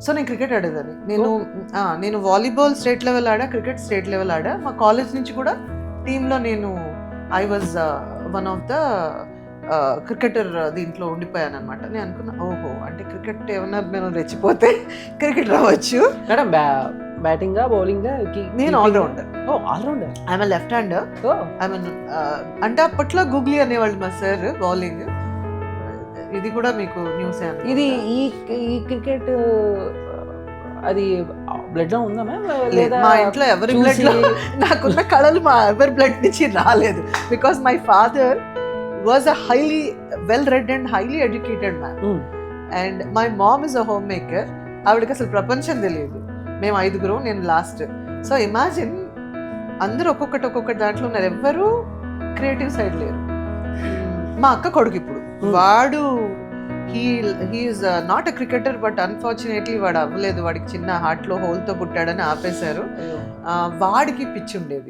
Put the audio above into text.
So నేను cricket ఆడేదాన్ని. నేను volleyball state level ఆడా, క్రికెట్ స్టేట్ లెవెల్ ఆడా. మా కాలేజ్ నుంచి కూడా టీంలో నేను I was one of the cricketer దీంట్లో ఉండిపోయాను అనమాట. నేను అనుకున్నా ఓహో అంటే క్రికెట్ ఏమన్నా మేము రెచ్చిపోతే క్రికెట్ రావచ్చు. మేడం బ్యాటింగ్ బౌలింగ్ నేను allrounder. Allrounder. I'm left hander. అంటే అప్పట్లో గూగ్లీ అనేవాళ్ళు మా సార్ బౌలింగ్. ఇది కూడా మీకు న్యూస్. ఇది ఈ క్రికెట్ అది బ్లడ్ లో ఉందా లేదా మా ఇంట్లో ఎవరి బ్లడ్ లో నాకున్న కళలు మా ఎవరి బ్లడ్ నుంచి రాలేదు. Because my father was a highly well read and highly educated man and my mom is a home maker. ఆవిడకి అసలు ప్రపంచం తెలియదు. మేము 5 నేను లాస్ట్. సో ఇమాజిన్ అందరూ ఒక్కొక్కటి దాంట్లో ఉన్నారు. ఎవ్వరూ క్రియేటివ్ సైడ్ లేరు. మా అక్క కొడుకు ఇప్పుడు వాడు he's not a cricketer but unfortunately వాడు అవ్వలేదు. వాడికి చిన్న హార్ట్లో హోల్తో పుట్టాడని ఆపేశారు. వాడికి పిచ్చి ఉండేది.